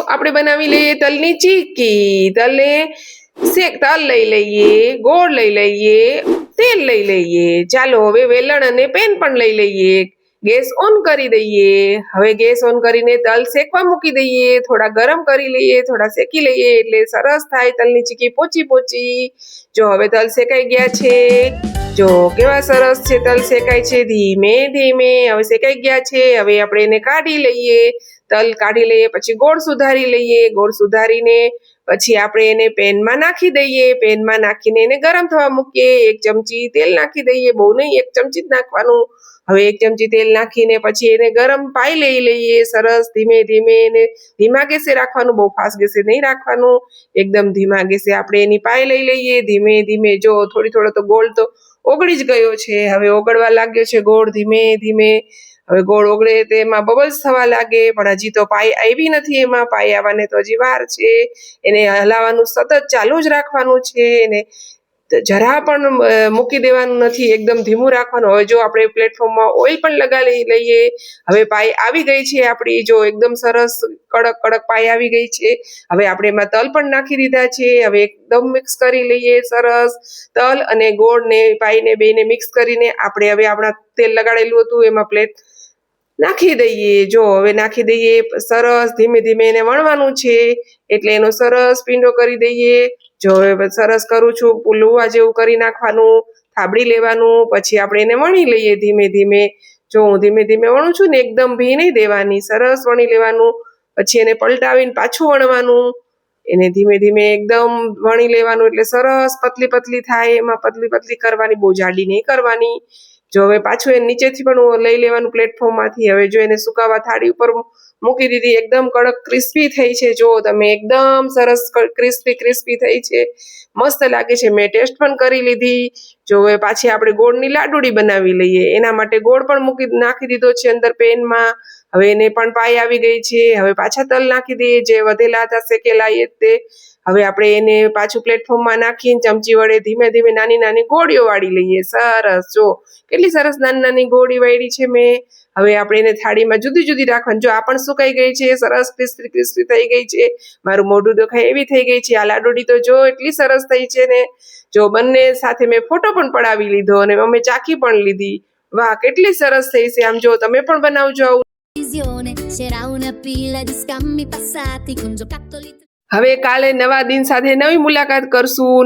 આપણે બનાવી લઈએ તલની ચીક્કી। તલ લઈ લઈએ, ગોળ લઈ લઈએ, તેલ લઈ લઈએ। ચાલો હવે વેલણ અને પેન પણ લઈ લઈએ। ગેસ ઓન કરી દઈએ। હવે ગેસ ઓન કરીને તલ શેકવા મૂકી દઈએ। થોડા ગરમ કરી લઈએ, થોડા શેકી લઈએ એટલે સરસ થાય તલની ચીક્કી પોચી પોચી। જો હવે તલ શેકાઈ ગયા છે। જો કેવા સરસ છે તલ શેકાય છે ધીમે ધીમે। હવે શેકાઈ ગયા છે। હવે આપણે એને કાઢી લઈએ। તલ કાઢી લઈએ પછી ગોળ સુધારી લઈએ। ગોળ સુધારીને પછી આપણે એને પેનમાં નાખી દઈએ। પેનમાં નાખીને એને ગરમ થવા મૂકીએ। 1 ચમચી તેલ નાખી દઈએ, બહુ નહીં 1 ચમચી જ નાખવાનું। હવે 1 ચમચી તેલ નાખીને પછી એને ગરમ પાઈ લઈ લઈએ સરસ ધીમે ધીમે। એને ધીમા ગેસે રાખવાનું, બહુ ફાસ્ટ ગેસે નહીં રાખવાનું, એકદમ ધીમા ગેસે આપણે એની પાઈ લઈ લઈએ ધીમે ધીમે। જો થોડો તો ગોળ તો ઓગળી જ ગયો છે। હવે ઓગળવા લાગ્યો છે ગોળ ધીમે ધીમે। હવે ગોળ ઓગળે તેમાં બબલ્સ થવા લાગે, પણ હજી તો પાઈ આવી નથી। એમાં પાઈ આવવાને તો હજી વાર છે। એને હલાવવાનું સતત ચાલુ જ રાખવાનું છે। એને જરા પણ મૂકી દેવાનું નથી, એકદમ ધીમું રાખવાનું। હવે જો આપણે પ્લેટફોર્મમાં ઓઇલ પણ લગાવી લઈએ। હવે પાઈ આવી ગઈ છે આપણી, જો એકદમ સરસ કડક પાઈ આવી ગઈ છે। હવે આપણે એમાં તલ પણ નાખી દીધા છે। હવે એકદમ મિક્સ કરી લઈએ સરસ। તલ અને ગોળને પાઈને બેને મિક્સ કરીને આપણે હવે આપણા તેલ લગાડેલું હતું એમાં પ્લેટ નાખી દઈએ। જો હવે નાખી દઈએ સરસ ધીમે ધીમે એને વણવાનું છે એટલે એનો સરસ પીંડો કરી દઈએ। જો હવે સરસ કરું છું, લુવા જેવું કરી નાખવાનું, થાબડી લેવાનું, પછી આપણે એને વણી લઈએ ધીમે ધીમે। જો હું ધીમે ધીમે વણું છું ને, એકદમ ભી નહીં દેવાની, સરસ વણી લેવાનું। પછી એને પલટાવીને પાછું વણવાનું, એને ધીમે ધીમે એકદમ વણી લેવાનું એટલે સરસ પતલી પતલી થાય। એમાં પતલી પતલી કરવાની, બહુ જાડી નહીં કરવાની। જો હવે પાછું એને નીચેથી પણ લઈ લેવાનું પ્લેટફોર્મમાંથી। હવે જો એને સુકાવા થાળી ઉપર મૂકી દીધી, એકદમ કડક ક્રિસ્પી થઈ છે। જો તમે એકદમ સરસ ક્રિસ્પી થઈ છે, મસ્ત લાગે છે। મેં ટેસ્ટ પણ કરી લીધી। જો હવે પાછી આપણે ગોળની લાડુળી બનાવી લઈએ। એના માટે ગોળ પણ નાખી દીધો છે અંદર પેનમાં। હવે એને પણ પાઈ આવી ગઈ છે। હવે પાછા તલ નાખી દઈએ જે વધેલા હતા શેકેલા તે। હવે આપણે એને પાછું પ્લેટફોર્મમાં નાખીને ચમચી વડે ધીમે ધીમે નાની નાની ગોળીઓ વાળી લઈએ। સરસ, જો કેટલી સરસ નાની નાની ગોળી વાળી છે મેં। હવે આપણે એને થાળીમાં જુદી જુદી રાખવાની। જો આ પણ સુકાઈ ગઈ છે, સરસ ક્રિસ્પી થઈ ગઈ છે। મારું મોઢું દેખાય એવી થઈ ગઈ છે। આ લાડુળી તો જો એટલી સરસ થઈ છે ને। જો બંને સાથે મેં ફોટો પણ પડાવી લીધો અને અમે ચાખી પણ લીધી। વાહ, કેટલી સરસ થઈ છે। આમ જો તમે પણ બનાવજો આવું। હવે કાલે નવા દિન સાથે નવી મુલાકાત કરશું।